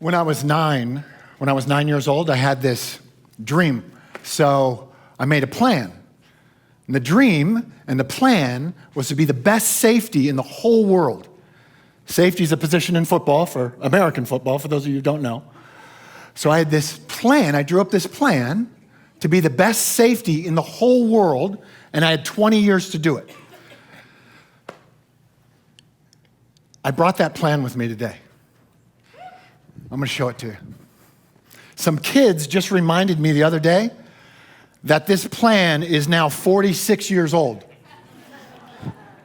When I was 9 years old, I had this dream. So I made a plan. And the dream and the plan was to be the best safety in the whole world. Safety is a position in football, for American football, for those of you who don't know. So I had this plan, I drew up this plan to be the best safety in the whole world, and I had 20 years to do it. I brought that plan with me today. I'm gonna show it to you. Some kids just reminded me the other day that this plan is now 46 years old.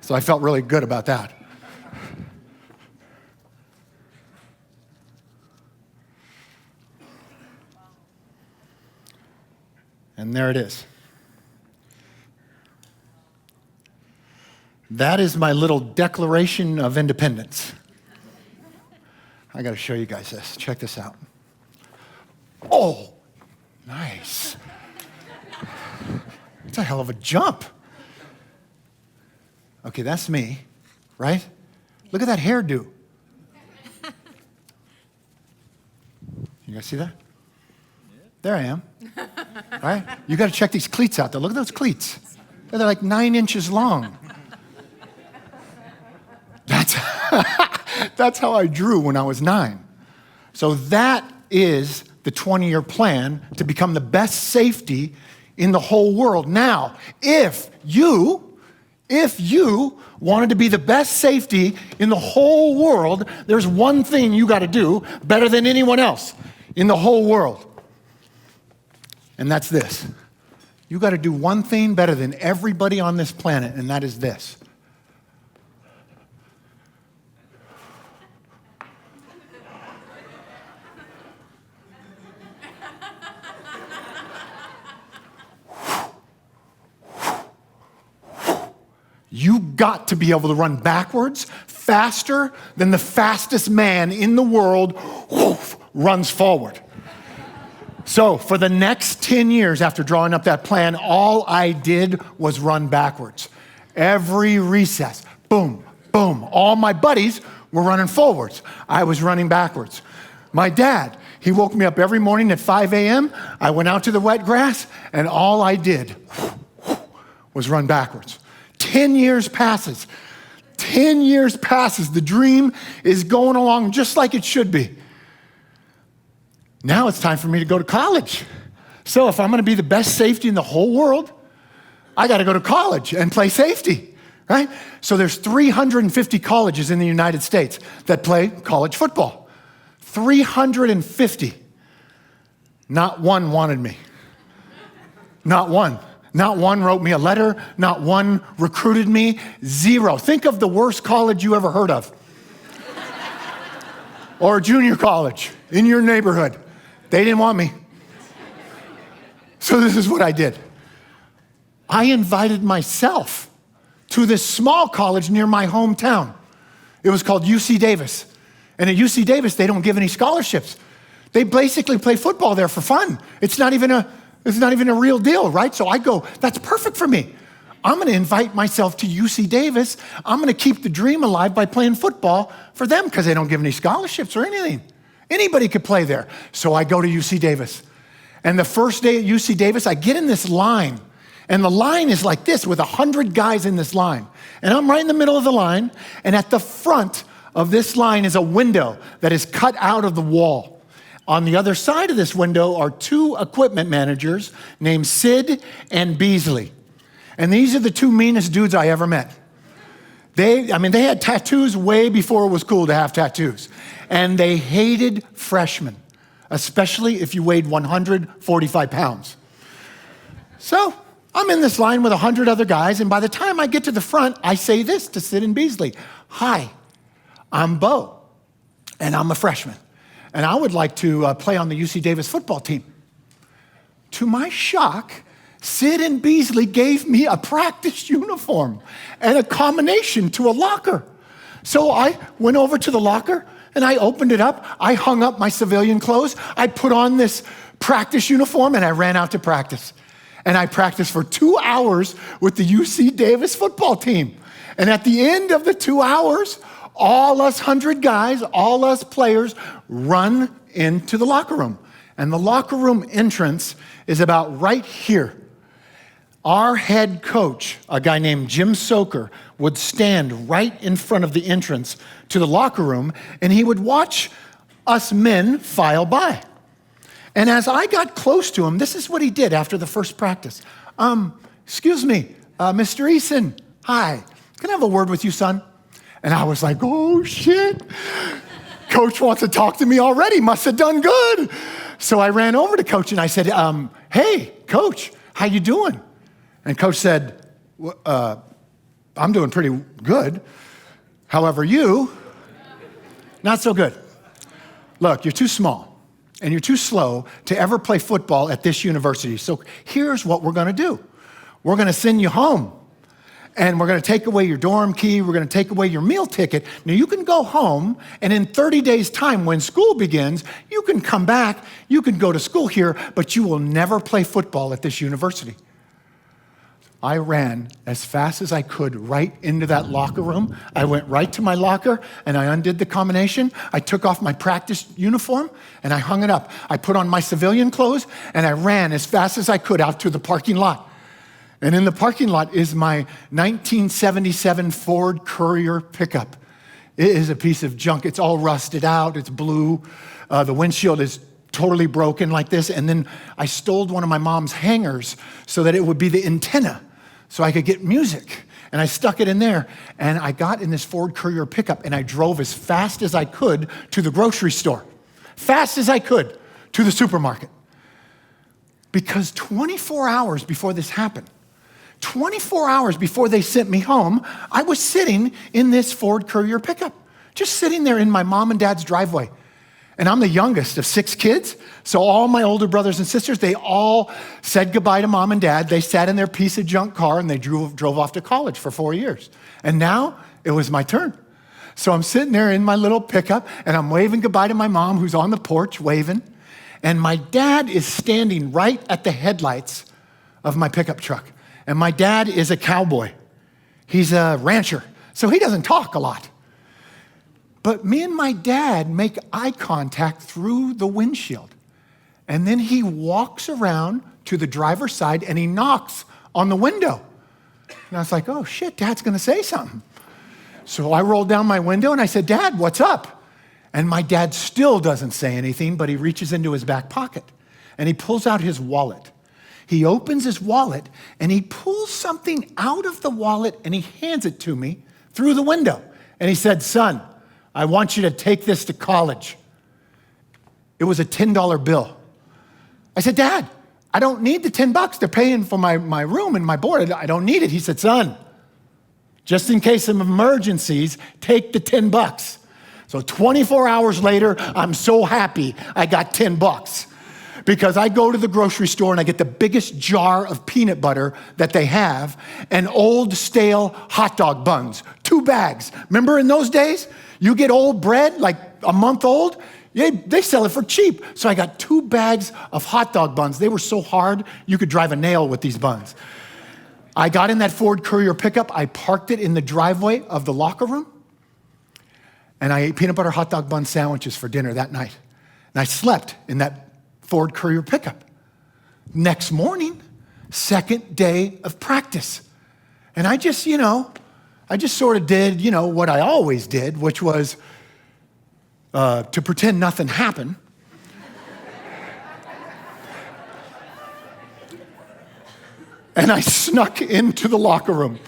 So I felt really good about that. And there it is. That is my little Declaration of Independence. I gotta show you guys this. Check this out. Oh, nice. It's a hell of a jump. Okay, that's me, right? Look at that hairdo. You guys see that? There I am, right? You gotta check these cleats out though. Look at those cleats. They're like 9 inches long. That's how I drew when I was 9. So that is the 20-year plan to become the best safety in the whole world. Now, if you wanted to be the best safety in the whole world, there's one thing you gotta do better than anyone else in the whole world. And that's this. You gotta do one thing better than everybody on this planet, and that is this. You got to be able to run backwards faster than the fastest man in the world runs forward. So for the next 10 years after drawing up that plan, all I did was run backwards. Every recess, boom, boom. All my buddies were running forwards. I was running backwards. My dad, he woke me up every morning at 5 a.m. I went out to the wet grass, and all I did was run backwards. 10 years passes. 10 years passes. The dream is going along just like it should be. Now it's time for me to go to college. So if I'm going to be the best safety in the whole world, I got to go to college and play safety, right? So there's 350 colleges in the United States that play college football. 350. Not one wanted me. Not one. Not one wrote me a letter. Not one recruited me. 0. Think of the worst college you ever heard of. Or junior college in your neighborhood. They didn't want me. So this is what I did. I invited myself to this small college near my hometown. It was called UC Davis. And at UC Davis, they don't give any scholarships. They basically play football there for fun. It's not even a real deal, right? So I go, that's perfect for me. I'm gonna invite myself to UC Davis. I'm gonna keep the dream alive by playing football for them because they don't give any scholarships or anything. Anybody could play there. So I go to UC Davis. And the first day at UC Davis, I get in this line. And the line is like this with 100 guys in this line. And I'm right in the middle of the line. And at the front of this line is a window that is cut out of the wall. On the other side of this window are 2 equipment managers named Sid and Beasley. And these are the 2 meanest dudes I ever met. They had tattoos way before it was cool to have tattoos. And they hated freshmen, especially if you weighed 145 pounds. So I'm in this line with 100 other guys, and by the time I get to the front, I say this to Sid and Beasley. Hi, I'm Bo, and I'm a freshman. And I would like to play on the UC Davis football team. To my shock, Sid and Beasley gave me a practice uniform and a combination to a locker. So I went over to the locker and I opened it up. I hung up my civilian clothes. I put on this practice uniform and I ran out to practice. And I practiced for 2 hours with the UC Davis football team. And at the end of the 2 hours, all us 100 guys, all us players run into the locker room. And the locker room entrance is about right here. Our head coach, a guy named Jim Soker, would stand right in front of the entrance to the locker room, and he would watch us men file by. And as I got close to him, this is what he did after the first practice. Excuse me, Mr. Eason, hi, can I have a word with you, son? And I was like, oh, shit. Coach wants to talk to me already, must have done good. So I ran over to Coach and I said, hey, Coach, how you doing? And Coach said, I'm doing pretty good. However, you, not so good. Look, you're too small and you're too slow to ever play football at this university. So here's what we're gonna do. We're gonna send you home and we're gonna take away your dorm key. We're gonna take away your meal ticket. Now you can go home and in 30 days time when school begins, you can come back, you can go to school here, but you will never play football at this university. I ran as fast as I could right into that locker room. I went right to my locker and I undid the combination. I took off my practice uniform and I hung it up. I put on my civilian clothes and I ran as fast as I could out to the parking lot. And in the parking lot is my 1977 Ford Courier pickup. It is a piece of junk. It's all rusted out. It's blue. The windshield is totally broken like this. And then I stole one of my mom's hangers so that it would be the antenna so I could get music. And I stuck it in there. And I got in this Ford Courier pickup and I drove as fast as I could to the grocery store. Fast as I could to the supermarket. Because 24 hours before this happened, 24 hours before they sent me home, I was sitting in this Ford Courier pickup, just sitting there in my mom and dad's driveway. And I'm the youngest of 6 kids, so all my older brothers and sisters, they all said goodbye to mom and dad. They sat in their piece of junk car and they drove off to college for 4 years. And now it was my turn. So I'm sitting there in my little pickup and I'm waving goodbye to my mom who's on the porch waving. And my dad is standing right at the headlights of my pickup truck. And my dad is a cowboy. He's a rancher, so he doesn't talk a lot. But me and my dad make eye contact through the windshield. And then he walks around to the driver's side and he knocks on the window. And I was like, oh shit, Dad's gonna say something. So I rolled down my window and I said, Dad, what's up? And my dad still doesn't say anything, but he reaches into his back pocket and he pulls out his wallet. He opens his wallet and he pulls something out of the wallet and he hands it to me through the window. And he said, son, I want you to take this to college. It was a $10 bill. I said, Dad, I don't need the $10. They're paying for my room and my board. I don't need it. He said, son, just in case of emergencies, take the $10. So 24 hours later, I'm so happy I got $10 because I go to the grocery store and I get the biggest jar of peanut butter that they have and old stale hot dog buns, 2 bags. Remember in those days? You get old bread, like a month old, they sell it for cheap. So I got 2 bags of hot dog buns. They were so hard, you could drive a nail with these buns. I got in that Ford Courier pickup. I parked it in the driveway of the locker room. And I ate peanut butter hot dog bun sandwiches for dinner that night. And I slept in that Ford Courier pickup. Next morning, second day of practice. And I just sort of did, what I always did, which was to pretend nothing happened. And I snuck into the locker room.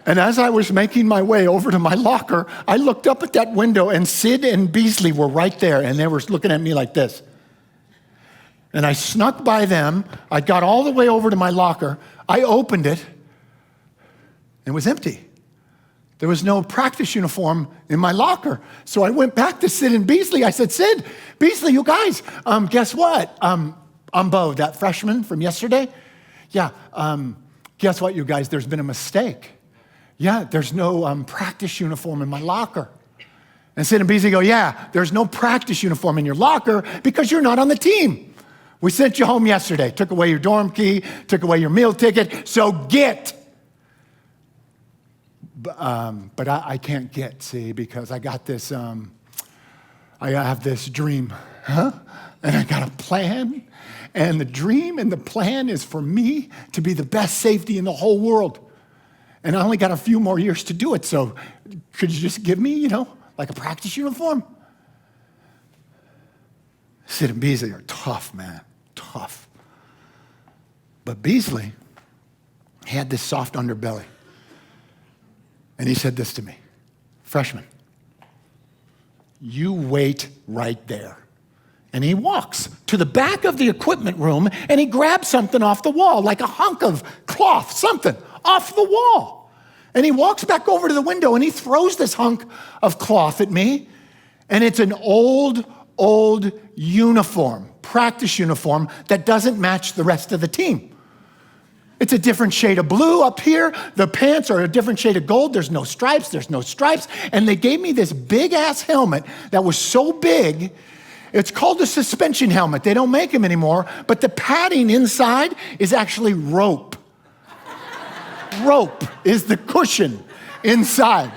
And as I was making my way over to my locker, I looked up at that window and Sid and Beasley were right there and they were looking at me like this. And I snuck by them. I got all the way over to my locker. I opened it. It was empty. There was no practice uniform in my locker. So I went back to Sid and Beasley. I said, Sid, Beasley, you guys, guess what? Bo, that freshman from yesterday. Yeah, guess what, you guys? There's been a mistake. Yeah, there's no practice uniform in my locker. And Sid and Beasley go, yeah, there's no practice uniform in your locker because you're not on the team. We sent you home yesterday, took away your dorm key, took away your meal ticket, so get. But I can't get, see, because I got this, I have this dream. And I got a plan, and the dream and the plan is for me to be the best safety in the whole world. And I only got a few more years to do it, so could you just give me, like a practice uniform? Sid and Beasley are tough, man, tough. But Beasley had this soft underbelly. And he said this to me, freshman, you wait right there. And he walks to the back of the equipment room and he grabs something off the wall, like a hunk of cloth, something off the wall. And he walks back over to the window and he throws this hunk of cloth at me. And it's an old uniform, practice uniform that doesn't match the rest of the team. It's a different shade of blue up here. The pants are a different shade of gold. There's no stripes. And they gave me this big-ass helmet that was so big. It's called a suspension helmet. They don't make them anymore. But the padding inside is actually rope. Rope is the cushion inside.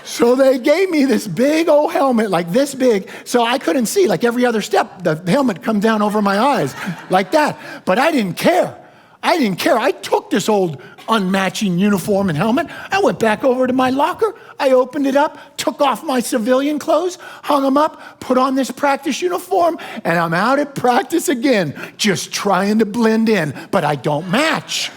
So they gave me this big old helmet, like this big, so I couldn't see. Like every other step, the helmet come down over my eyes like that. But I didn't care. I took this old unmatching uniform and helmet. I went back over to my locker. I opened it up, took off my civilian clothes, hung them up, put on this practice uniform, and I'm out at practice again, just trying to blend in, but I don't match.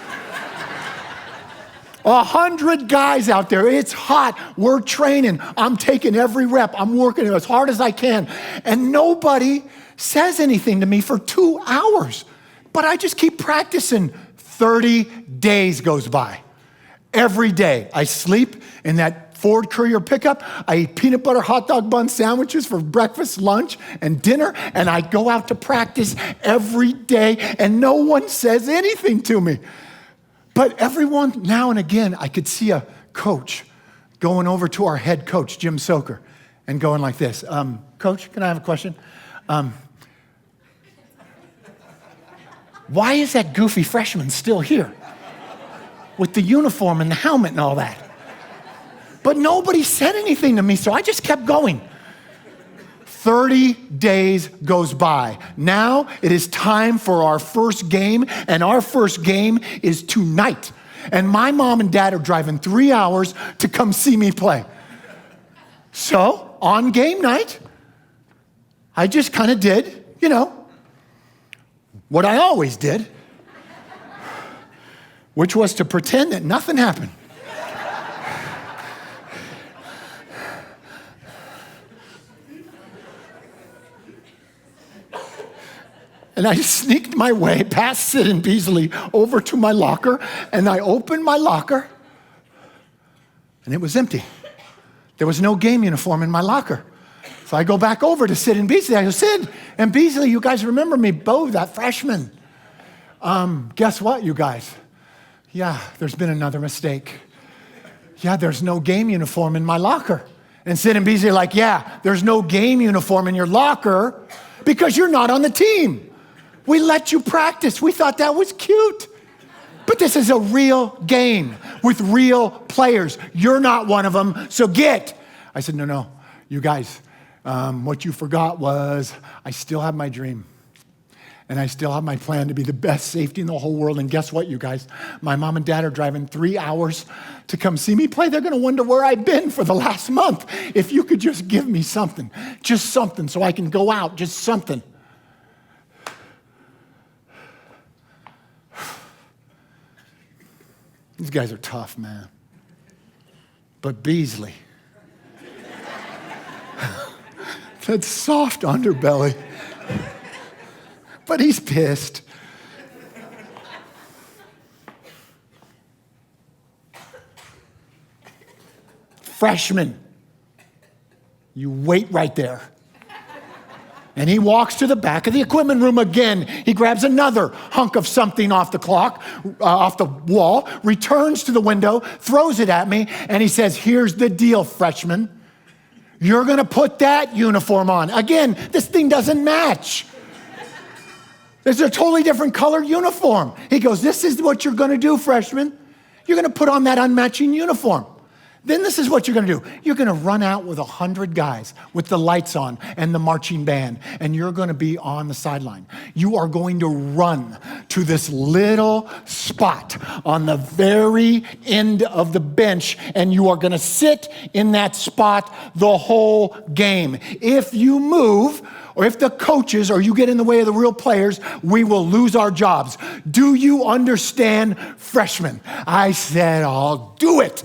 100 guys out there. It's hot. We're training. I'm taking every rep. I'm working as hard as I can. And nobody says anything to me for 2 hours. But I just keep practicing. 30 days goes by. Every day I sleep in that Ford Courier pickup. I eat peanut butter hot dog bun sandwiches for breakfast, lunch, and dinner. And I go out to practice every day. And no one says anything to me. But everyone, now and again, I could see a coach going over to our head coach, Jim Soker, and going like this. Coach, can I have a question? Why is that goofy freshman still here with the uniform and the helmet and all that? But nobody said anything to me, so I just kept going. 30 days goes by. Now it is time for our first game, and our first game is tonight. And my mom and dad are driving 3 hours to come see me play. So on game night, I just kind of did, what I always did, which was to pretend that nothing happened. And I sneaked my way past Sid and Beasley over to my locker, and I opened my locker, and it was empty. There was no game uniform in my locker. So I go back over to Sid and Beasley. I go, Sid and Beasley, you guys remember me, Bo, that freshman. Guess what, you guys? Yeah, there's been another mistake. Yeah, there's no game uniform in my locker. And Sid and Beasley are like, yeah, there's no game uniform in your locker because you're not on the team. We let you practice. We thought that was cute. But this is a real game with real players. You're not one of them, so get. I said, no, you guys, what you forgot was I still have my dream. And I still have my plan to be the best safety in the whole world. And guess what, you guys? My mom and dad are driving 3 hours to come see me play. They're going to wonder where I've been for the last month. If you could just give me something, just something so I can go out, just something. These guys are tough, man. But Beasley, that soft underbelly, but he's pissed. Freshman, you wait right there. And he walks to the back of the equipment room again. He grabs another hunk of something off the wall, returns to the window, throws it at me, and he says, here's the deal, freshman. You're going to put that uniform on. Again, this thing doesn't match. There's a totally different color uniform. He goes, this is what you're going to do, freshman. You're going to put on that unmatching uniform. Then this is what you're going to do. You're going to run out with 100 guys with the lights on and the marching band, and you're going to be on the sideline. You are going to run to this little spot on the very end of the bench, and you are going to sit in that spot the whole game. If you move, or if the coaches or you get in the way of the real players, we will lose our jobs. Do you understand, freshmen? I said, I'll do it.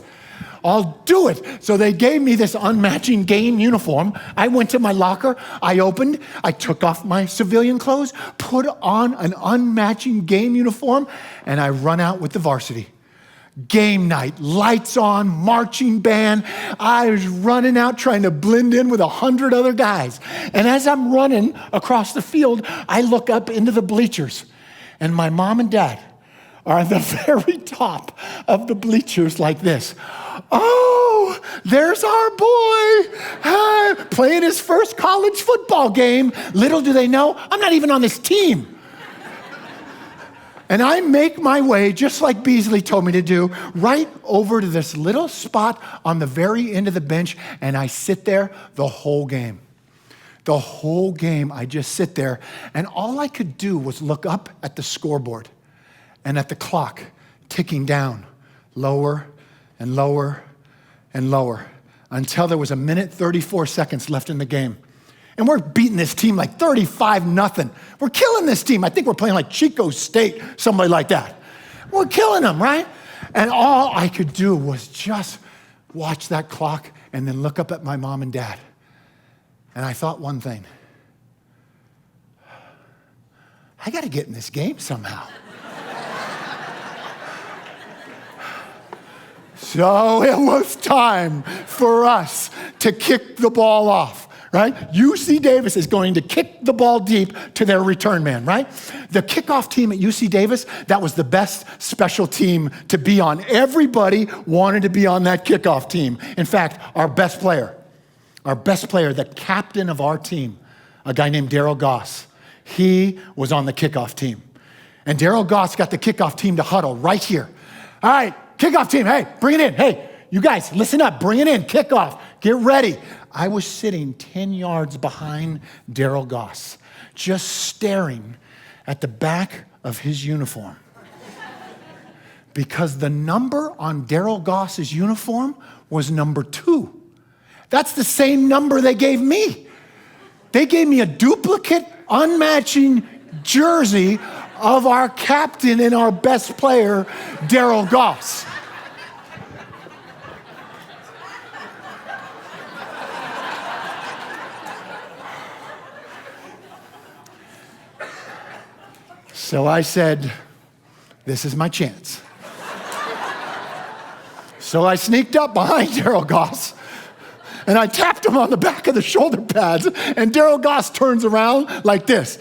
I'll do it. So they gave me this unmatching game uniform. I went to my locker, I opened, I took off my civilian clothes, put on an unmatching game uniform, and I run out with the varsity. Game night, lights on, marching band. I was running out trying to blend in with 100 other guys. And as I'm running across the field, I look up into the bleachers, and my mom and dad are at the very top of the bleachers like this. Oh, there's our boy playing his first college football game. Little do they know, I'm not even on this team. And I make my way, just like Beasley told me to do, right over to this little spot on the very end of the bench, and I sit there the whole game. The whole game, I just sit there, and all I could do was look up at the scoreboard and at the clock ticking down, lower and lower and lower, until there was 1:34 minutes left in the game. And we're beating this team like 35-0. We're killing this team. I think we're playing like Chico State, somebody like that. We're killing them, right? And all I could do was just watch that clock and then look up at my mom and dad. And I thought one thing. I got to get in this game somehow. So it was time for us to kick the ball off, right? UC Davis is going to kick the ball deep to their return man, right? The kickoff team at UC Davis, that was the best special team to be on. Everybody wanted to be on that kickoff team. In fact, our best player, the captain of our team, a guy named Daryl Goss, he was on the kickoff team. And Daryl Goss got the kickoff team to huddle right here. All right, kickoff team, hey, bring it in. Hey, you guys, listen up, bring it in, kickoff, get ready. I was sitting 10 yards behind Daryl Goss, just staring at the back of his uniform. Because the number on Daryl Goss's uniform was number 2. That's the same number they gave me. They gave me a duplicate, unmatching jersey of our captain and our best player, Daryl Goss. So I said, this is my chance. So I sneaked up behind Daryl Goss, and I tapped him on the back of the shoulder pads, and Daryl Goss turns around like this.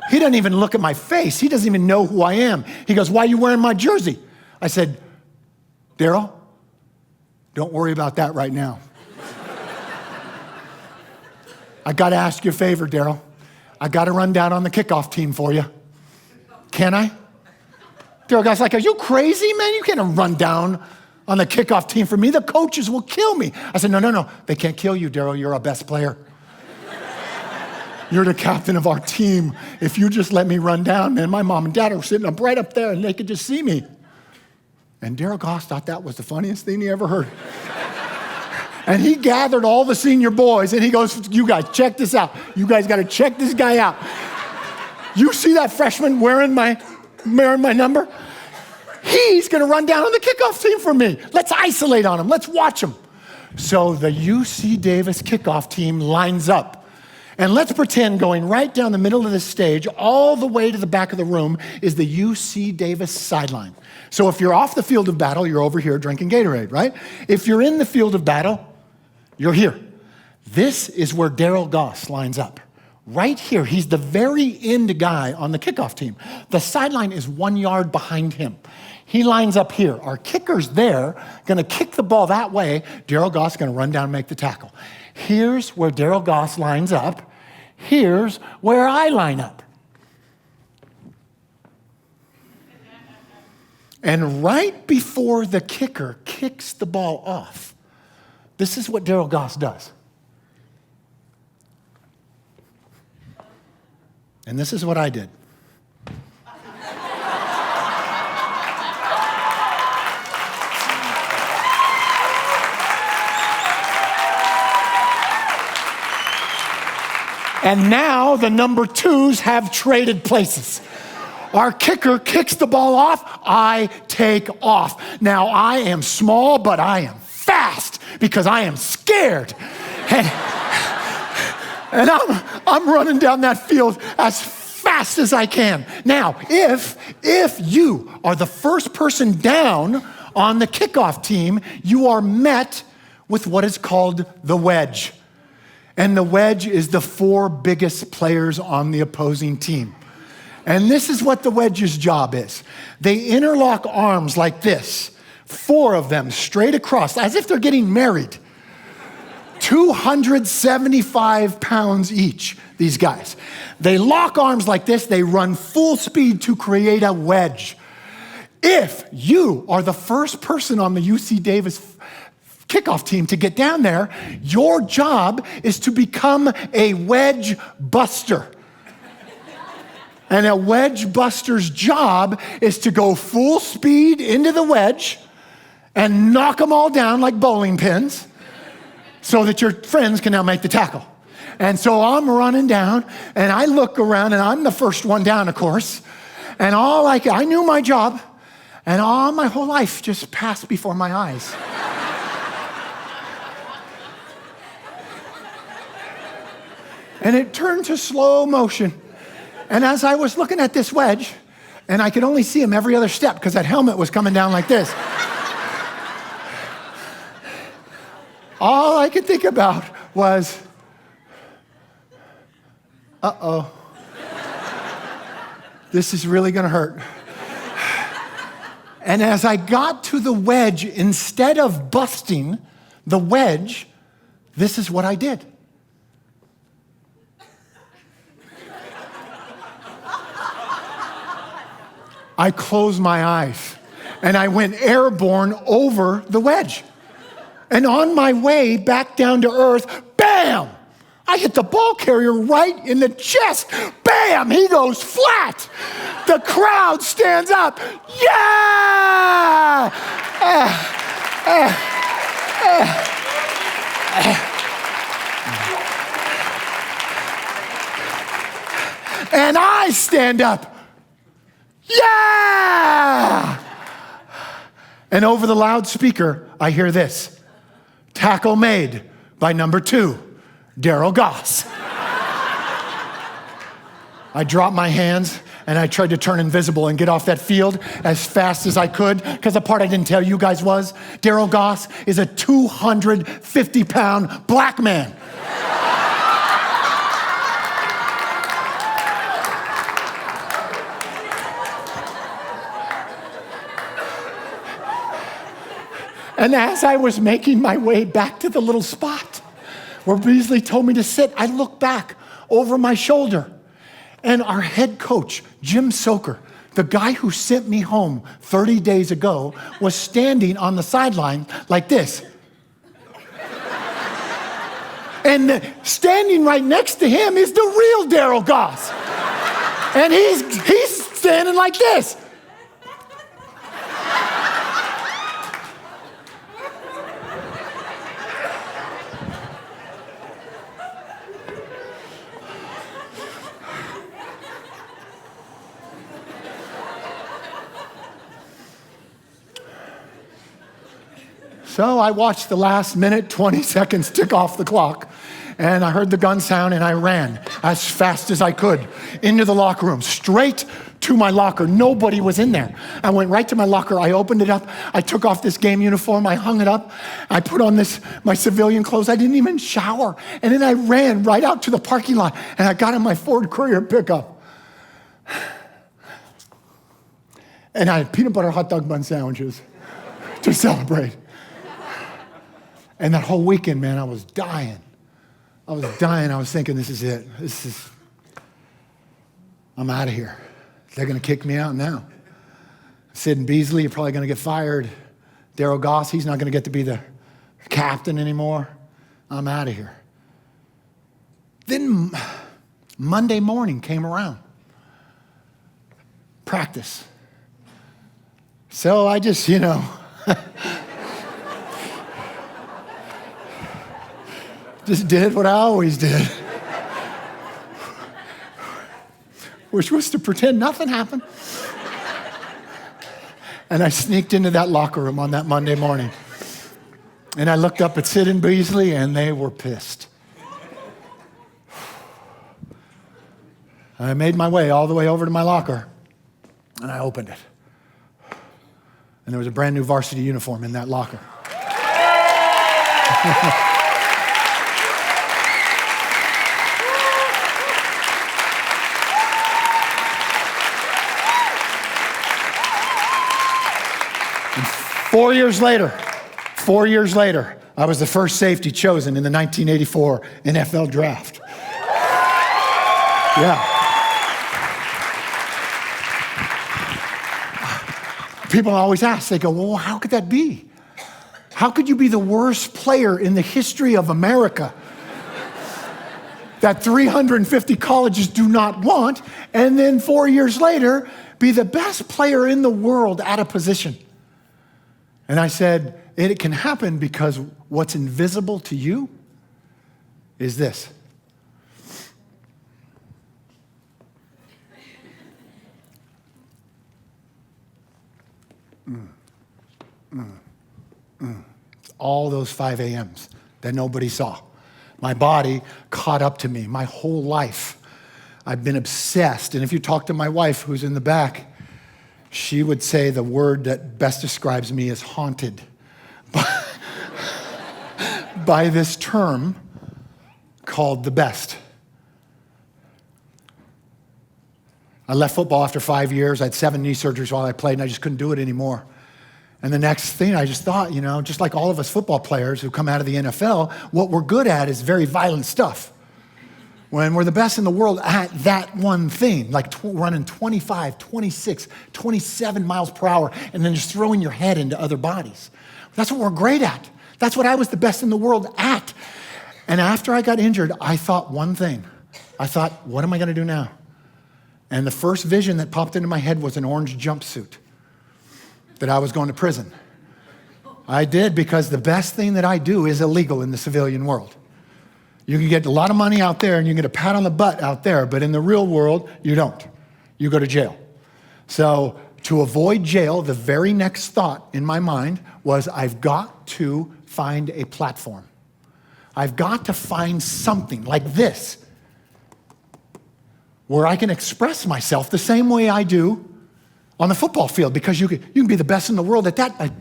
He doesn't even look at my face. He doesn't even know who I am. He goes, why are you wearing my jersey? I said, Daryl, don't worry about that right now. I got to ask you a favor, Daryl. I got to run down on the kickoff team for you. Can I? Daryl Goss like, are you crazy, man? You can't run down on the kickoff team for me. The coaches will kill me. I said, no. They can't kill you, Daryl. You're our best player. You're the captain of our team. If you just let me run down, man, my mom and dad are sitting up right up there and they could just see me. And Daryl Goss thought that was the funniest thing he ever heard. And he gathered all the senior boys and he goes, you guys, check this out. You guys got to check this guy out. You see that freshman wearing my number? He's going to run down on the kickoff team for me. Let's isolate on him. Let's watch him. So the UC Davis kickoff team lines up. And let's pretend going right down the middle of the stage, all the way to the back of the room, is the UC Davis sideline. So if you're off the field of battle, you're over here drinking Gatorade, right? If you're in the field of battle, you're here. This is where Daryl Goss lines up. Right here, he's the very end guy on the kickoff team. The sideline is 1 yard behind him. He lines up here. Our kicker's there, gonna kick the ball that way. Daryl Goss is gonna run down and make the tackle. Here's where Daryl Goss lines up. Here's where I line up. And right before the kicker kicks the ball off, this is what Daryl Goss does. And this is what I did. And now the number twos have traded places. Our kicker kicks the ball off, I take off. Now I am small, but I am fast because I am scared. And I'm running down that field as fast as I can. Now, if you are the first person down on the kickoff team, you are met with what is called the wedge. And the wedge is the 4 biggest players on the opposing team. And this is what the wedge's job is. They interlock arms like this, 4 of them straight across, as if they're getting married. 275 pounds each, these guys. They lock arms like this, they run full speed to create a wedge. If you are the first person on the UC Davis kickoff team to get down there, your job is to become a wedge buster. And a wedge buster's job is to go full speed into the wedge and knock them all down like bowling pins so that your friends can now make the tackle. And so I'm running down and I look around and I'm the first one down, of course. And I knew my job and all my whole life just passed before my eyes. And it turned to slow motion. And as I was looking at this wedge, and I could only see him every other step because that helmet was coming down like this. All I could think about was, uh-oh, this is really gonna hurt. And as I got to the wedge, instead of busting the wedge, this is what I did. I closed my eyes and I went airborne over the wedge. And on my way back down to earth, bam! I hit the ball carrier right in the chest. Bam! He goes flat. The crowd stands up. Yeah! And I stand up. Yeah! And over the loudspeaker, I hear this. Tackle made by number 2, Daryl Goss. I dropped my hands and I tried to turn invisible and get off that field as fast as I could, because the part I didn't tell you guys was Daryl Goss is a 250-pound black man. And as I was making my way back to the little spot where Beasley told me to sit, I looked back over my shoulder, and our head coach, Jim Soker, the guy who sent me home 30 days ago, was standing on the sideline like this. And standing right next to him is the real Daryl Goss. And he's standing like this. So I watched the last minute, 20 seconds tick off the clock, and I heard the gun sound, and I ran as fast as I could into the locker room, straight to my locker. Nobody was in there. I went right to my locker. I opened it up. I took off this game uniform. I hung it up. I put on my civilian clothes. I didn't even shower. And then I ran right out to the parking lot, and I got in my Ford Courier pickup. And I had peanut butter hot dog bun sandwiches to celebrate. And that whole weekend, man, I was dying. I was thinking, this is it. I'm out of here. They're going to kick me out now. Sid and Beasley are probably going to get fired. Darryl Goss, he's not going to get to be the captain anymore. I'm out of here. Then Monday morning came around. Practice. So I just, just did what I always did, which was to pretend nothing happened. And I sneaked into that locker room on that Monday morning. And I looked up at Sid and Beasley, and they were pissed. I made my way all the way over to my locker, and I opened it. And there was a brand new varsity uniform in that locker. And 4 years later, I was the first safety chosen in the 1984 NFL draft. Yeah. People always ask, they go, well, how could that be? How could you be the worst player in the history of America that 350 colleges do not want, and then 4 years later, be the best player in the world at a position? And I said, it can happen because what's invisible to you is this. It's all those 5 a.m.s that nobody saw. My body caught up to me my whole life. I've been obsessed. And if you talk to my wife, who's in the back, she would say the word that best describes me is haunted by this term called the best. I left football after 5 years. I had 7 knee surgeries while I played, and I just couldn't do it anymore. And the next thing I just thought, just like all of us football players who come out of the NFL, what we're good at is very violent stuff. When we're the best in the world at that one thing, like running 25, 26, 27 miles per hour, and then just throwing your head into other bodies. That's what we're great at. That's what I was the best in the world at. And after I got injured, I thought one thing. I thought, what am I going to do now? And the first vision that popped into my head was an orange jumpsuit, that I was going to prison. I did, because the best thing that I do is illegal in the civilian world. You can get a lot of money out there and you can get a pat on the butt out there, but in the real world, you don't. You go to jail. So to avoid jail, the very next thought in my mind was, I've got to find a platform. I've got to find something like this where I can express myself the same way I do on the football field, because you can be the best in the world at that by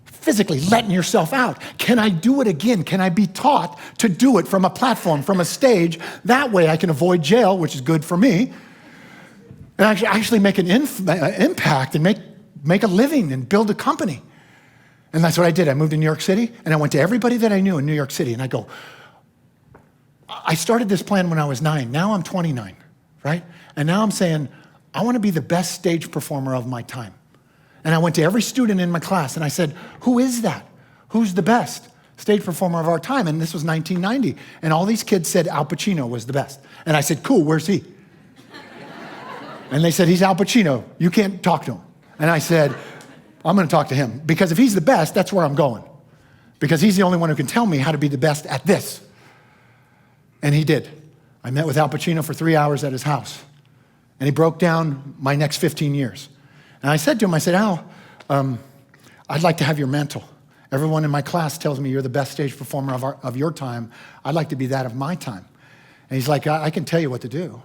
physically letting yourself out. Can I do it again? Can I be taught to do it from a platform, from a stage? That way I can avoid jail, which is good for me, and actually make an impact and make a living and build a company. And that's what I did. I moved to New York City, and I went to everybody that I knew in New York City, and I started this plan when I was 9. Now I'm 29, right? And now I'm saying, I want to be the best stage performer of my time. And I went to every student in my class and I said, who is that? Who's the best stage performer of our time? And this was 1990. And all these kids said Al Pacino was the best. And I said, cool, where's he? And they said, he's Al Pacino. You can't talk to him. And I said, I'm going to talk to him, because if he's the best, that's where I'm going. Because he's the only one who can tell me how to be the best at this. And he did. I met with Al Pacino for 3 hours at his house. And he broke down my next 15 years. And I said to him, Al, I'd like to have your mantle. Everyone in my class tells me you're the best stage performer of your time. I'd like to be that of my time. And he's like, I can tell you what to do,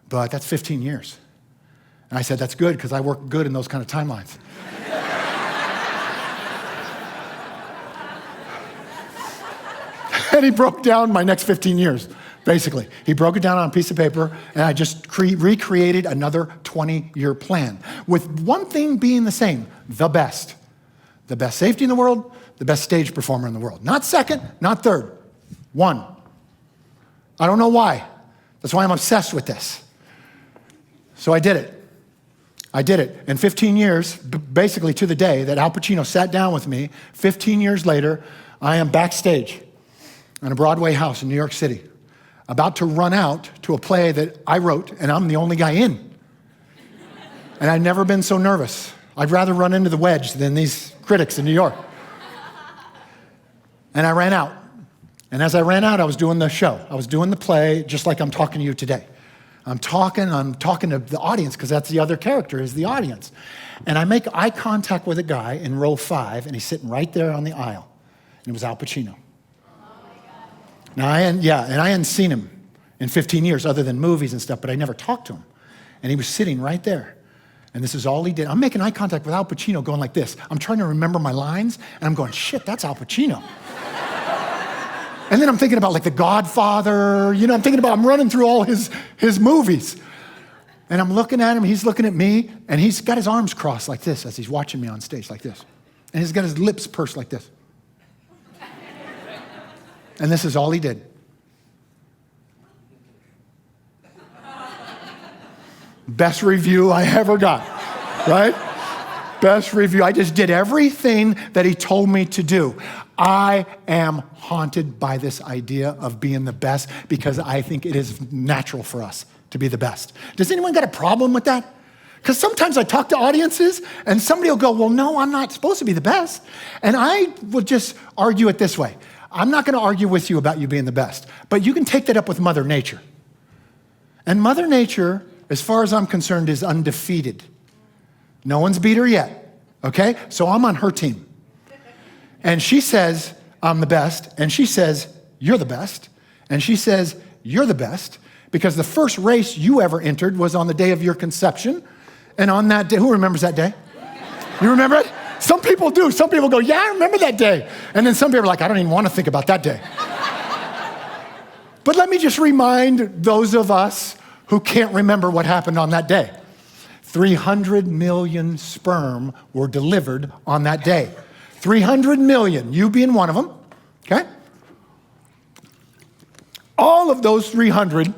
but that's 15 years. And I said, that's good, because I work good in those kind of timelines. And he broke down my next 15 years. Basically, he broke it down on a piece of paper, and I just recreated another 20-year plan, with one thing being the same: the best. The best safety in the world, the best stage performer in the world. Not second, not third. One. I don't know why. That's why I'm obsessed with this. So I did it. I did it. In 15 years, basically to the day that Al Pacino sat down with me, 15 years later, I am backstage in a Broadway house in New York City, about to run out to a play that I wrote, and I'm the only guy in. And I'd never been so nervous. I'd rather run into the wedge than these critics in New York. And I ran out. And as I ran out, I was doing the show. I was doing the play just like I'm talking to you today. I'm talking to the audience because that's the other character is the audience. And I make eye contact with a guy in row 5, and he's sitting right there on the aisle. And it was Al Pacino. Now, I hadn't seen him in 15 years other than movies and stuff, but I never talked to him. And he was sitting right there. And this is all he did. I'm making eye contact with Al Pacino going like this. I'm trying to remember my lines, and I'm going, shit, that's Al Pacino. And then I'm thinking about like The Godfather, I'm running through all his movies. And I'm looking at him, he's looking at me, and he's got his arms crossed like this as he's watching me on stage like this. And he's got his lips pursed like this. And this is all he did. Best review I ever got, right? Best review. I just did everything that he told me to do. I am haunted by this idea of being the best because I think it is natural for us to be the best. Does anyone got a problem with that? Because sometimes I talk to audiences and somebody will go, well, no, I'm not supposed to be the best. And I will just argue it this way. I'm not going to argue with you about you being the best, but you can take that up with Mother Nature. And Mother Nature, as far as I'm concerned, is undefeated. No one's beat her yet, okay? So I'm on her team. And she says, I'm the best. And she says, you're the best. And she says, you're the best. Because the first race you ever entered was on the day of your conception. And on that day, who remembers that day? You remember it? Some people do. Some people go, yeah, I remember that day. And then some people are like, I don't even want to think about that day. But let me just remind those of us who can't remember what happened on that day. 300 million sperm were delivered on that day. 300 million, you being one of them, okay? All of those 300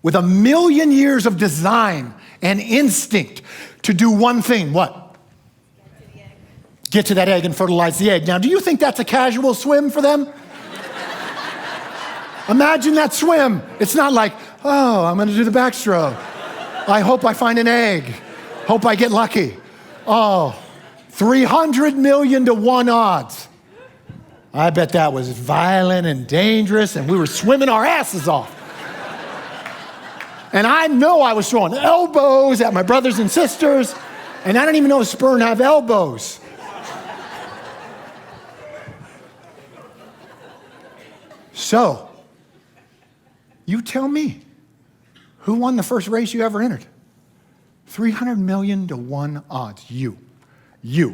with 1 million years of design and instinct to do one thing, what? Get to that egg and fertilize the egg. Now, do you think that's a casual swim for them? Imagine that swim. It's not like, oh, I'm gonna do the backstroke. I hope I find an egg. Hope I get lucky. Oh, 300 million to 1 odds. I bet that was violent and dangerous, and we were swimming our asses off. And I know I was throwing elbows at my brothers and sisters, and I don't even know if sperm have elbows. So, you tell me, who won the first race you ever entered? 300 million to 1 odds, you.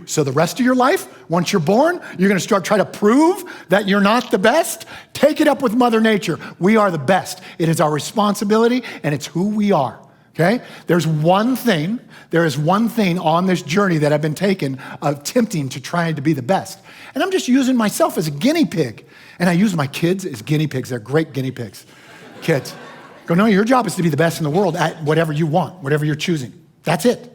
So the rest of your life, once you're born, you're gonna start trying to prove that you're not the best. Take it up with Mother Nature. We are the best. It is our responsibility, and it's who we are, okay? There is one thing on this journey that I've been taking, attempting to try to be the best. And I'm just using myself as a guinea pig. And I use my kids as guinea pigs. They're great guinea pigs. Kids, go, no, your job is to be the best in the world at whatever you want, whatever you're choosing. That's it.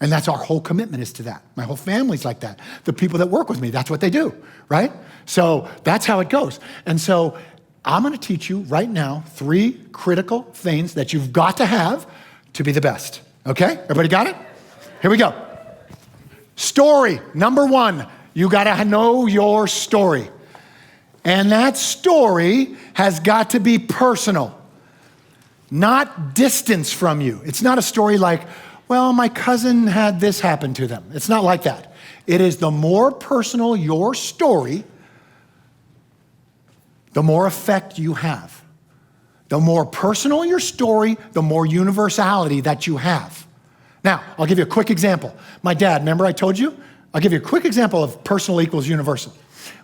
And that's our whole commitment is to that. My whole family's like that. The people that work with me, that's what they do, right? So that's how it goes. And so I'm gonna teach you right now 3 critical things that you've got to have to be the best, okay? Everybody got it? Here we go. Story, number 1, you gotta know your story. And that story has got to be personal, not distance from you. It's not a story like, well, my cousin had this happen to them. It's not like that. It is the more personal your story, the more effect you have. The more personal your story, the more universality that you have. Now, I'll give you a quick example. My dad, remember I told you? I'll give you a quick example of personal equals universal.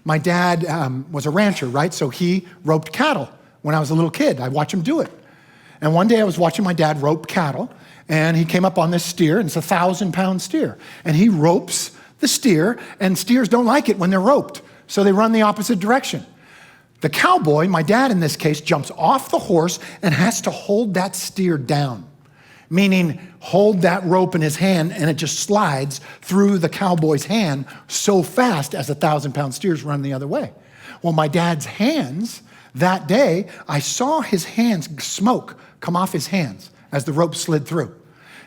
My dad was a rancher, right? So he roped cattle when I was a little kid. I watched him do it. And one day I was watching my dad rope cattle, and he came up on this steer, and it's a 1,000-pound steer. And he ropes the steer, and steers don't like it when they're roped, so they run the opposite direction. The cowboy, my dad in this case, jumps off the horse and has to hold that steer down. meaning hold that rope in his hand and it just slides through the cowboy's hand so fast as 1,000-pound steers run the other way. Well, my dad's hands, that day, I saw his hands, smoke come off his hands as the rope slid through.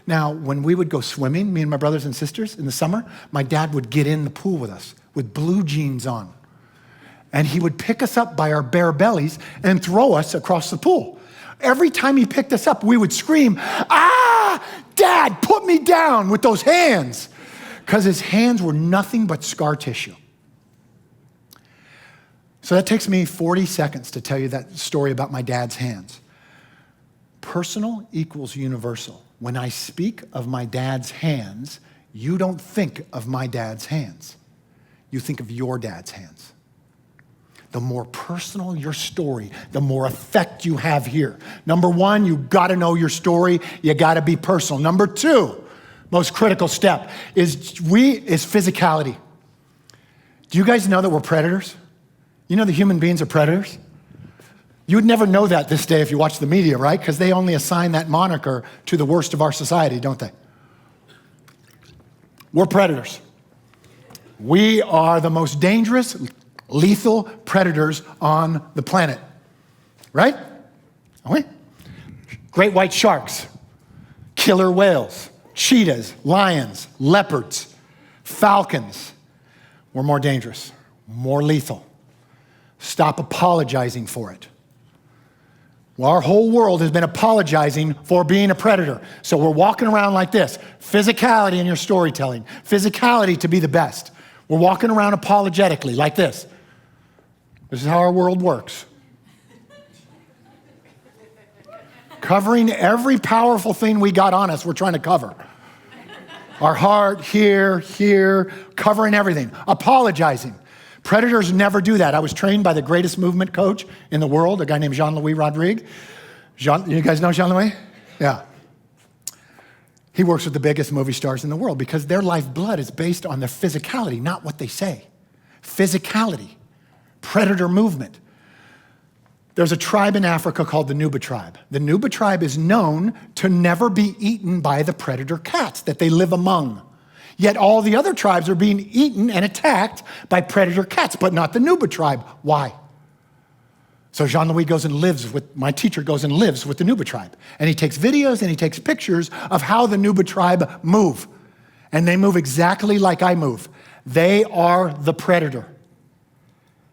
Now, when we would go swimming, me and my brothers and sisters in the summer, my dad would get in the pool with us with blue jeans on. And he would pick us up by our bare bellies and throw us across the pool. Every time he picked us up, we would scream, "Ah, Dad, put me down with those hands." Because his hands were nothing but scar tissue. So that takes me 40 seconds to tell you that story about my dad's hands. Personal equals universal. When I speak of my dad's hands, you don't think of my dad's hands. You think of your dad's hands. The more personal your story, the more effect you have here. Number one, you gotta know your story. You gotta be personal. Number two, most critical step is physicality. Do you guys know that we're predators? You know that human beings are predators? You would never know that this day if you watch the media, right? Because they only assign that moniker to the worst of our society, don't they? We're predators. We are the most dangerous, lethal predators on the planet, right? Are we? Great white sharks, killer whales, cheetahs, lions, leopards, falcons. We're more dangerous, more lethal. Stop apologizing for it. Well, our whole world has been apologizing for being a predator. So we're walking around like this. Physicality in your storytelling. Physicality to be the best. We're walking around apologetically like this. This is how our world works. Covering every powerful thing we got on us, we're trying to cover. Our heart, here, covering everything. Apologizing. Predators never do that. I was trained by the greatest movement coach in the world, a guy named Jean-Louis Rodrigue. You guys know Jean-Louis? Yeah. He works with the biggest movie stars in the world because their lifeblood is based on their physicality, not what they say. Physicality. Predator movement. There's a tribe in Africa called the Nuba tribe. The Nuba tribe is known to never be eaten by the predator cats that they live among. Yet all the other tribes are being eaten and attacked by predator cats, but not the Nuba tribe. Why? So Jean-Louis my teacher goes and lives with the Nuba tribe. And he takes videos and he takes pictures of how the Nuba tribe move. And they move exactly like I move. They are the predator.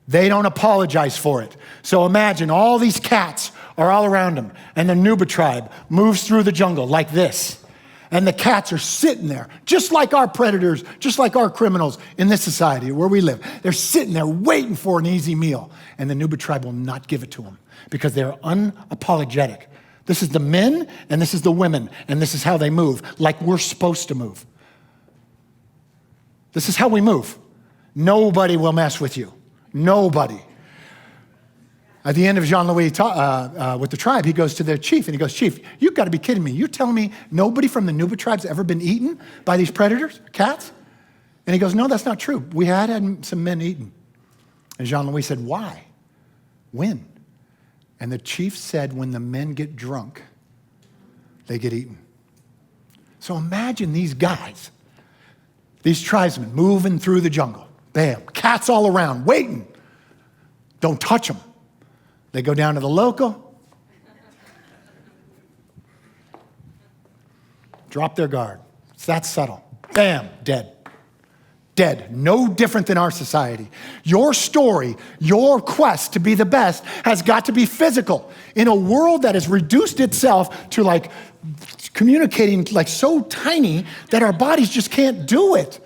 They don't apologize for it. So imagine all these cats are all around them, and the Nuba tribe moves through the jungle like this. And the cats are sitting there, just like our predators, just like our criminals in this society where we live. They're sitting there waiting for an easy meal. And the Nuba tribe will not give it to them because they're unapologetic. This is the men and this is the women, and this is how they move, like we're supposed to move. This is how we move. Nobody will mess with you. Nobody. At the end of Jean-Louis with the tribe, he goes to the chief and he goes, "Chief, you've got to be kidding me. You're telling me nobody from the Nuba tribe's ever been eaten by these predators, cats?" And he goes, "No, that's not true. We had some men eaten." And Jean-Louis said, "Why? When?" And the chief said, "When the men get drunk, they get eaten." So imagine these guys, these tribesmen moving through the jungle. Bam, cats all around, waiting. Don't touch them. They go down to the local, drop their guard. It's that subtle. Bam, dead. Dead. No different than our society. Your story, your quest to be the best has got to be physical. In a world that has reduced itself to like communicating like so tiny that our bodies just can't do it.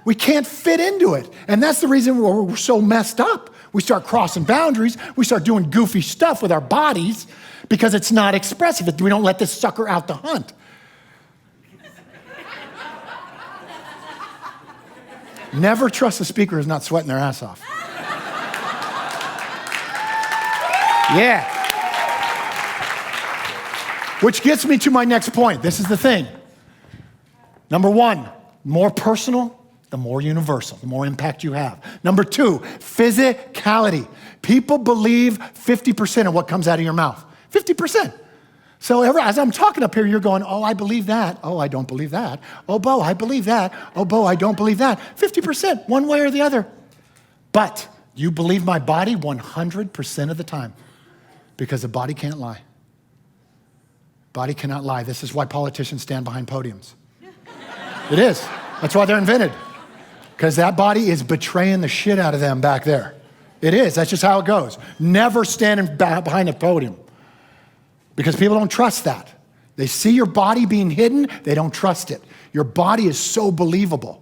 We can't fit into it. And that's the reason we're so messed up. We start crossing boundaries. We start doing goofy stuff with our bodies because it's not expressive. We don't let this sucker out to hunt. Never trust a speaker who's not sweating their ass off. Yeah. Which gets me to my next point. This is the thing. Number one, more personal, the more universal, the more impact you have. Number two, physicality. People believe 50% of what comes out of your mouth. 50%. So as I'm talking up here, you're going, oh, I believe that. Oh, I don't believe that. Oh, Bo, I believe that. Oh, Bo, I don't believe that. 50%, one way or the other. But you believe my body 100% of the time because the body can't lie. Body cannot lie. This is why politicians stand behind podiums. It is. That's why they're invented. Because that body is betraying the shit out of them back there. It is. That's just how it goes. Never standing behind a podium. Because people don't trust that. They see your body being hidden, they don't trust it. Your body is so believable.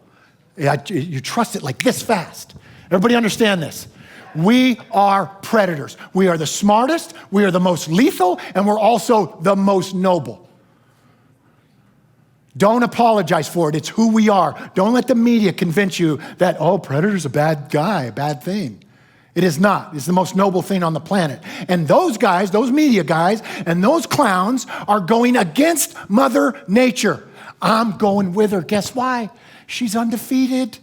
You trust it like this fast. Everybody understand this? We are predators. We are the smartest, we are the most lethal, and we're also the most noble. Don't apologize for it. It's who we are. Don't let the media convince you that, oh, predator's a bad guy, a bad thing. It is not. It's the most noble thing on the planet. And those guys, those media guys, and those clowns are going against Mother Nature. I'm going with her. Guess why? She's undefeated.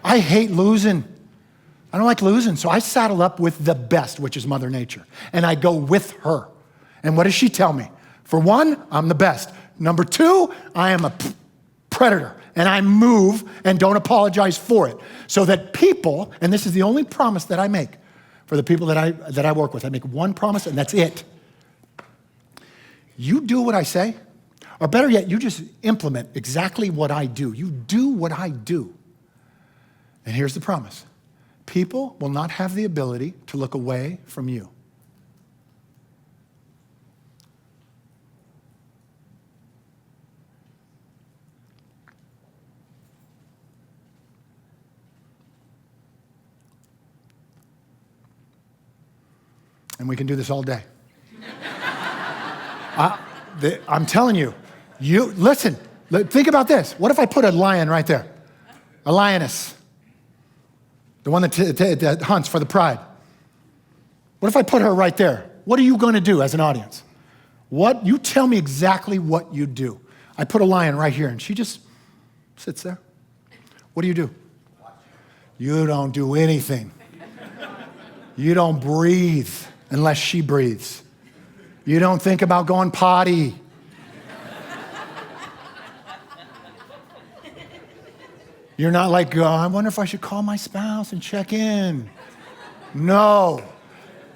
I hate losing. I don't like losing, so I saddle up with the best, which is Mother Nature, and I go with her. And what does she tell me? For one, I'm the best. Number two, I am a predator, and I move and don't apologize for it. So that people, and this is the only promise that I make for the people that I work with. I make one promise, and that's it. You do what I say, or better yet, you just implement exactly what I do. You do what I do. And here's the promise. People will not have the ability to look away from you. And we can do this all day. I'm telling you, listen, think about this. What if I put a lion right there? A lioness. The one that hunts for the pride. What if I put her right there? What are you going to do as an audience? You tell me exactly what you do. I put a lion right here, and she just sits there. What do? You don't do anything. You don't breathe unless she breathes. You don't think about going potty. You're not like, oh, I wonder if I should call my spouse and check in. No.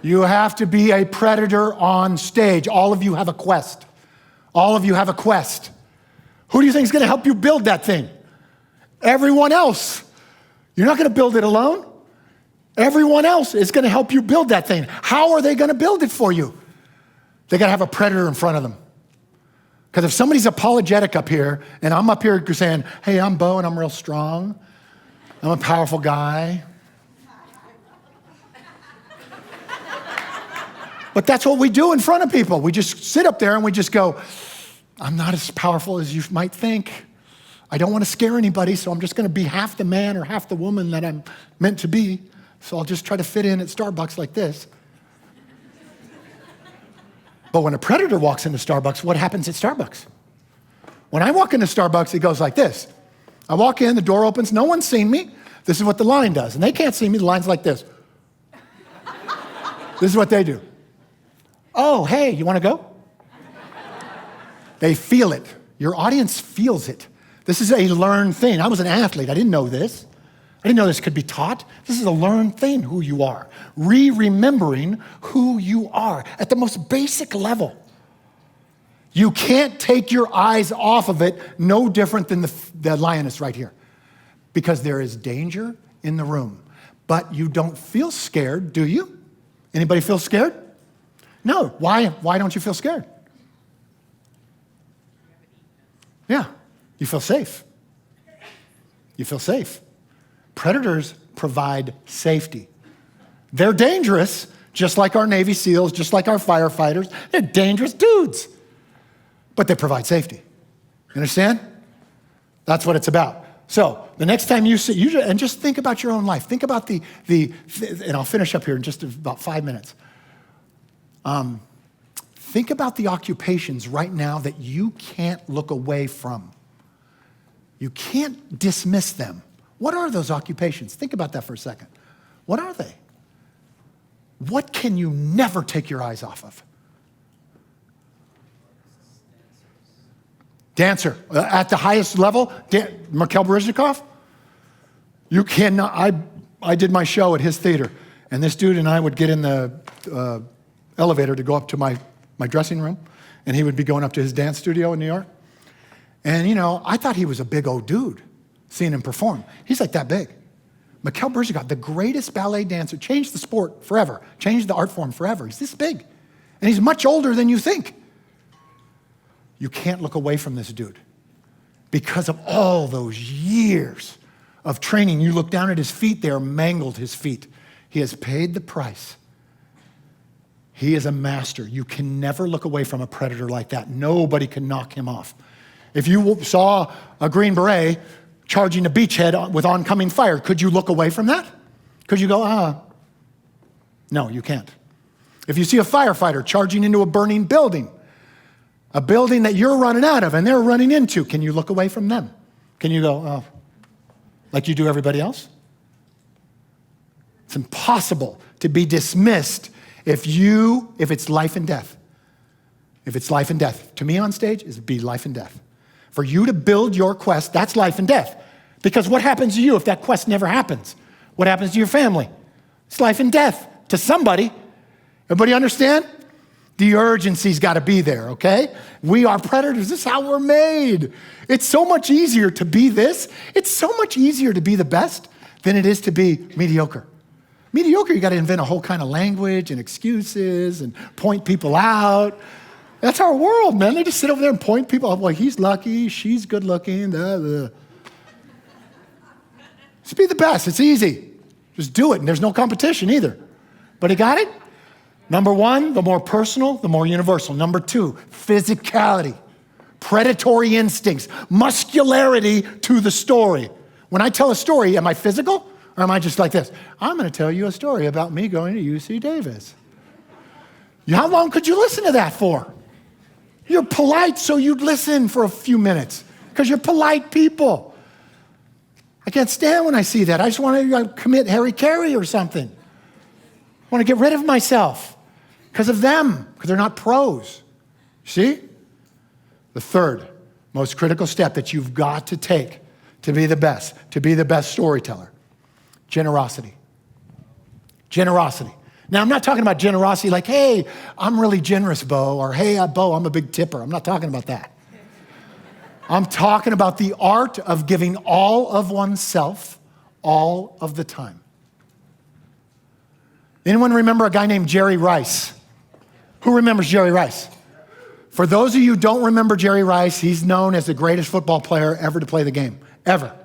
You have to be a predator on stage. All of you have a quest. All of you have a quest. Who do you think is going to help you build that thing? Everyone else. You're not going to build it alone. Everyone else is going to help you build that thing. How are they going to build it for you? They got to have a predator in front of them. Because if somebody's apologetic up here, and I'm up here saying, hey, I'm Bo, and I'm real strong. I'm a powerful guy. But that's what we do in front of people. We just sit up there and we just go, I'm not as powerful as you might think. I don't want to scare anybody, so I'm just going to be half the man or half the woman that I'm meant to be. So I'll just try to fit in at Starbucks like this. But when a predator walks into Starbucks, what happens at Starbucks? When I walk into Starbucks, it goes like this. I walk in, the door opens, no one's seen me. This is what the line does. And they can't see me, the line's like this. This is what they do. Oh, hey, you want to go? They feel it. Your audience feels it. This is a learned thing. I was an athlete. I didn't know this. I didn't know this could be taught. This is a learned thing, who you are. Remembering who you are at the most basic level. You can't take your eyes off of it, no different than the lioness right here. Because there is danger in the room. But you don't feel scared, do you? Anybody feel scared? No. Why don't you feel scared? Yeah, you feel safe. You feel safe. Predators provide safety. They're dangerous, just like our Navy SEALs, just like our firefighters. They're dangerous dudes, but they provide safety. You understand? That's what it's about. So the next time you see, and just think about your own life. Think about and I'll finish up here in just about 5 minutes. Think about the occupations right now that you can't look away from. You can't dismiss them. What are those occupations? Think about that for a second. What are they? What can you never take your eyes off of? Dancer at the highest level, Mikhail Baryshnikov. You cannot, I did my show at his theater, and this dude and I would get in the elevator to go up to my dressing room, and he would be going up to his dance studio in New York. And, I thought he was a big old dude, seeing him perform. He's like that big. Mikhail Baryshnikov, the greatest ballet dancer, changed the sport forever, changed the art form forever. He's this big, and he's much older than you think. You can't look away from this dude because of all those years of training. You look down at his feet, they are mangled, his feet. He has paid the price. He is a master. You can never look away from a predator like that. Nobody can knock him off. If you saw a Green Beret charging a beachhead with oncoming fire, could you look away from that? Could you go, No, you can't. If you see a firefighter charging into a burning building, a building that you're running out of and they're running into, can you look away from them? Can you go, like you do everybody else? It's impossible to be dismissed if it's life and death. If it's life and death. To me on stage, it'd be life and death. For you to build your quest, that's life and death. Because what happens to you if that quest never happens? What happens to your family? It's life and death to somebody. Everybody understand? The urgency's got to be there, okay? We are predators. This is how we're made. It's so much easier to be this. It's so much easier to be the best than it is to be mediocre. Mediocre, you got to invent a whole kind of language and excuses and point people out. That's our world, man. They just sit over there and point people out. Well, he's lucky, she's good looking. Just be the best. It's easy. Just do it, and there's no competition either. But you got it? Number one, the more personal, the more universal. Number two, physicality, predatory instincts, muscularity to the story. When I tell a story, am I physical or am I just like this? I'm going to tell you a story about me going to UC Davis. How long could you listen to that for? You're polite, so you'd listen for a few minutes because you're polite people. I can't stand when I see that. I just want to commit Harry Carey or something. I want to get rid of myself because of them, because they're not pros. See? The third most critical step that you've got to take to be the best storyteller, generosity. Generosity. Now, I'm not talking about generosity like, hey, I'm really generous, Bo, or hey, Bo, I'm a big tipper. I'm not talking about that. I'm talking about the art of giving all of oneself all of the time. Anyone remember a guy named Jerry Rice? Who remembers Jerry Rice? For those of you who don't remember Jerry Rice, he's known as the greatest football player ever to play the game, ever.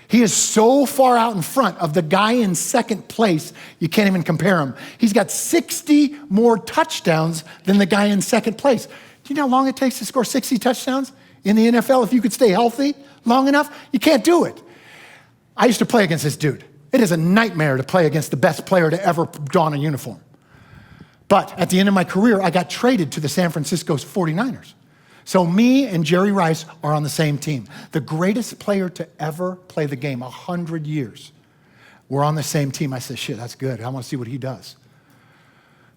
He is so far out in front of the guy in second place, you can't even compare him. He's got 60 more touchdowns than the guy in second place. Do you know how long it takes to score 60 touchdowns in the NFL? If you could stay healthy long enough, you can't do it. I used to play against this dude. It is a nightmare to play against the best player to ever don a uniform. But at the end of my career, I got traded to the San Francisco 49ers. So me and Jerry Rice are on the same team. The greatest player to ever play the game, 100 years. We're on the same team. I said, shit, that's good. I want to see what he does.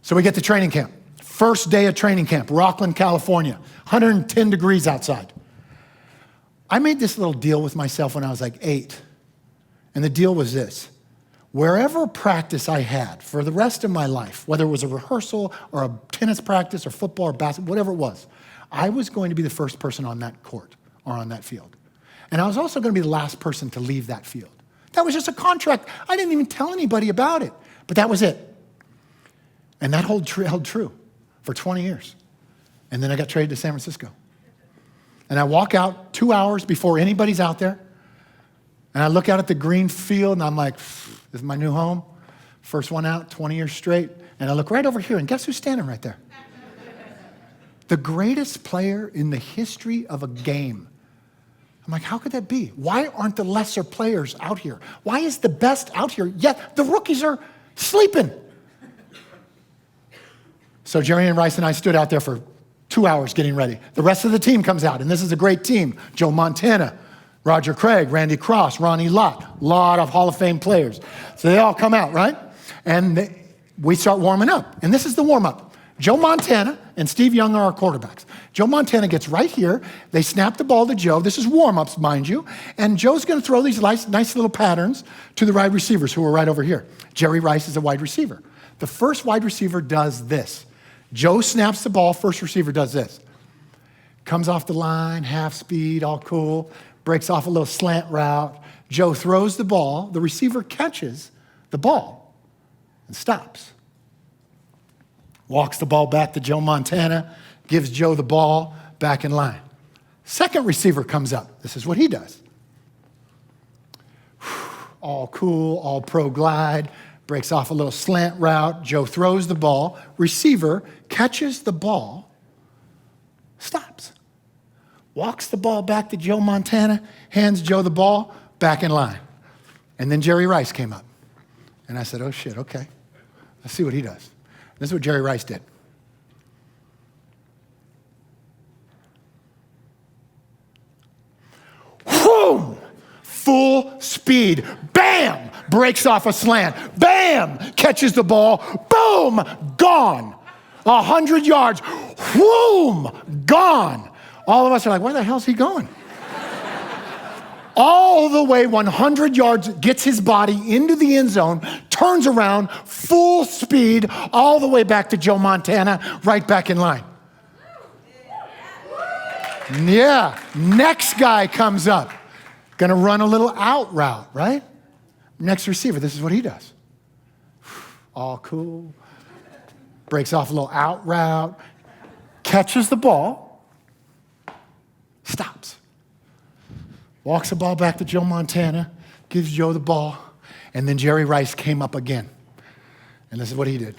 So we get to training camp. First day of training camp, Rockland, California, 110 degrees outside. I made this little deal with myself when I was like 8. And the deal was this. Wherever practice I had for the rest of my life, whether it was a rehearsal or a tennis practice or football or basketball, whatever it was, I was going to be the first person on that court or on that field. And I was also going to be the last person to leave that field. That was just a contract. I didn't even tell anybody about it, but that was it. And that held true for 20 years. And then I got traded to San Francisco. And I walk out 2 hours before anybody's out there, and I look out at the green field, and I'm like, this is my new home. First one out, 20 years straight. And I look right over here, and guess who's standing right there? The greatest player in the history of a game. I'm like, how could that be? Why aren't the lesser players out here? Why is the best out here? Yet the rookies are sleeping. So Jerry and Rice and I stood out there for 2 hours getting ready. The rest of the team comes out, and this is a great team. Joe Montana, Roger Craig, Randy Cross, Ronnie Lott, a lot of Hall of Fame players. So they all come out, right? And we start warming up. And this is the warm-up. Joe Montana and Steve Young are our quarterbacks. Joe Montana gets right here. They snap the ball to Joe. This is warm-ups, mind you. And Joe's going to throw these nice little patterns to the wide receivers who are right over here. Jerry Rice is a wide receiver. The first wide receiver does this. Joe snaps the ball. First receiver does this. Comes off the line, half speed, all cool. Breaks off a little slant route. Joe throws the ball. The receiver catches the ball and stops. Walks the ball back to Joe Montana. Gives Joe the ball back in line. Second receiver comes up. This is what he does. All cool, all pro glide. Breaks off a little slant route. Joe throws the ball. Receiver catches the ball. Stops. Walks the ball back to Joe Montana. Hands Joe the ball. Back in line. And then Jerry Rice came up. And I said, oh shit, okay. Let's see what he does. This is what Jerry Rice did. Boom! Full speed. Bam! Breaks off a slant. Bam! Catches the ball. Boom! Gone. 100 yards. Boom! Gone. All of us are like, where the hell's he going? All the way 100 yards, gets his body into the end zone, turns around, full speed, all the way back to Joe Montana, right back in line. Yeah, next guy comes up. Gonna run a little out route, right? Next receiver, this is what he does. All cool. Breaks off a little out route, catches the ball, stops. Walks the ball back to Joe Montana, gives Joe the ball, and then Jerry Rice came up again. And this is what he did.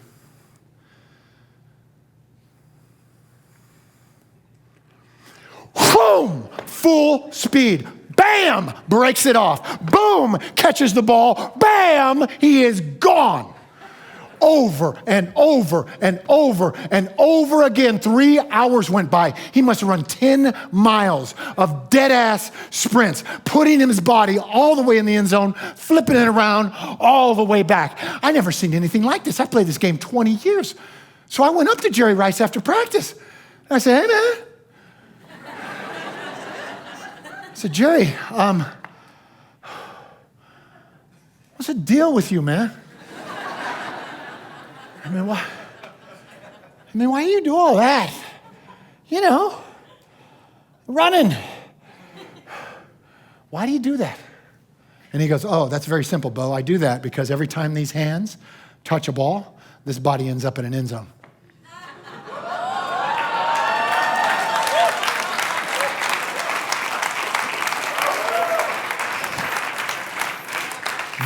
Boom! Full speed. Bam! Breaks it off. Boom! Catches the ball. Bam! He is gone. Over and over and over and over again. 3 hours went by. He must have run 10 miles of dead-ass sprints, putting his body all the way in the end zone, flipping it around all the way back. I never seen anything like this. I played this game 20 years. So I went up to Jerry Rice after practice. And I said, hey, man. I said, Jerry, what's the deal with you, man? Why do you do all that? You know, running. Why do you do that? And he goes, oh, that's very simple, Bo. I do that because every time these hands touch a ball, this body ends up in an end zone.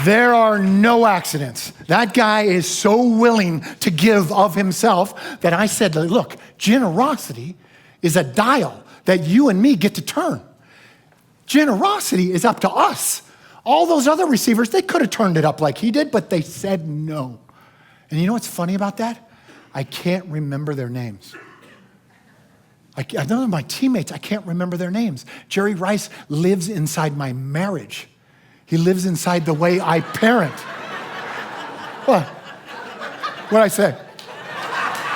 There are no accidents. That guy is so willing to give of himself that I said, look, generosity is a dial that you and me get to turn. Generosity is up to us. All those other receivers, they could have turned it up like he did, but they said no. And you know what's funny about that? I can't remember their names. I know my teammates, I can't remember their names. Jerry Rice lives inside my marriage. He lives inside the way I parent. What? What'd I say?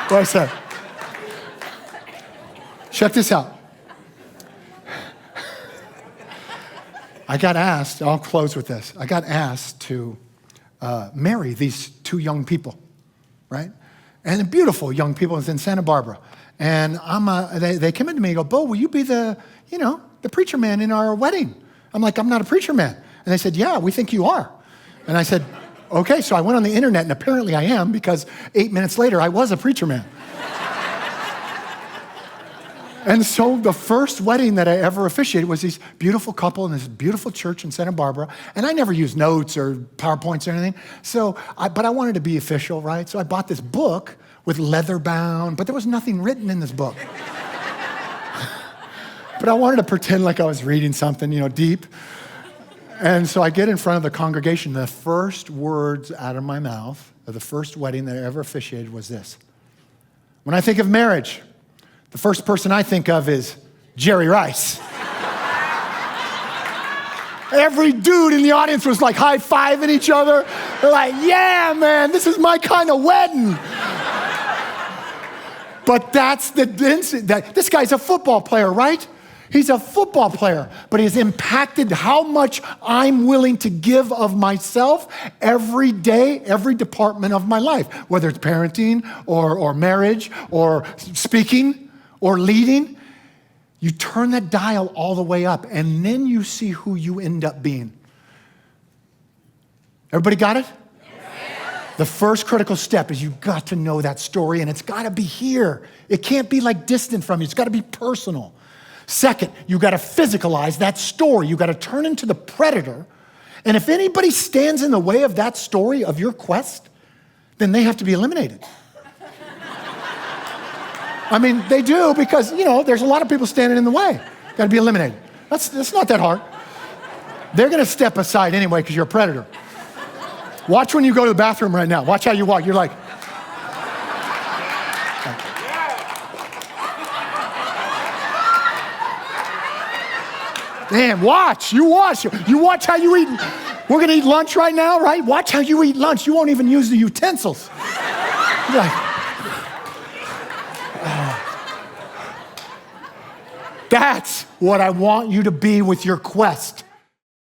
What'd I say? Check this out. I got asked, I'll close with this. I got asked to marry these two young people, right? And beautiful young people in Santa Barbara. And they came in to me and go, Bo, will you be the preacher man in our wedding? I'm like, I'm not a preacher man. And they said, yeah, we think you are. And I said, okay. So I went on the internet, and apparently I am, because 8 minutes later, I was a preacher man. And so the first wedding that I ever officiated was this beautiful couple in this beautiful church in Santa Barbara. And I never used notes or PowerPoints or anything. But I wanted to be official, right? So I bought this book with leather bound, but there was nothing written in this book. But I wanted to pretend like I was reading something, deep. And so I get in front of the congregation. The first words out of my mouth of the first wedding that I ever officiated was this. When I think of marriage, the first person I think of is Jerry Rice. Every dude in the audience was like high-fiving each other. They're like, yeah, man, this is my kind of wedding. But that's this guy's a football player, right? He's a football player, but he's impacted how much I'm willing to give of myself every day, every department of my life, whether it's parenting or marriage or speaking or leading. You turn that dial all the way up, and then you see who you end up being. Everybody got it? The first critical step is you've got to know that story, and it's got to be here. It can't be like distant from you. It's got to be personal. Second, you got to physicalize that story. You got to turn into the predator. And if anybody stands in the way of that story, of your quest, then they have to be eliminated. I mean, they do because, there's a lot of people standing in the way. Got to be eliminated. That's not that hard. They're going to step aside anyway because you're a predator. Watch when you go to the bathroom right now. Watch how you walk. You're like, man, watch. You watch. You watch how you eat. We're going to eat lunch right now, right? Watch how you eat lunch. You won't even use the utensils. You're like, that's what I want you to be with your quest.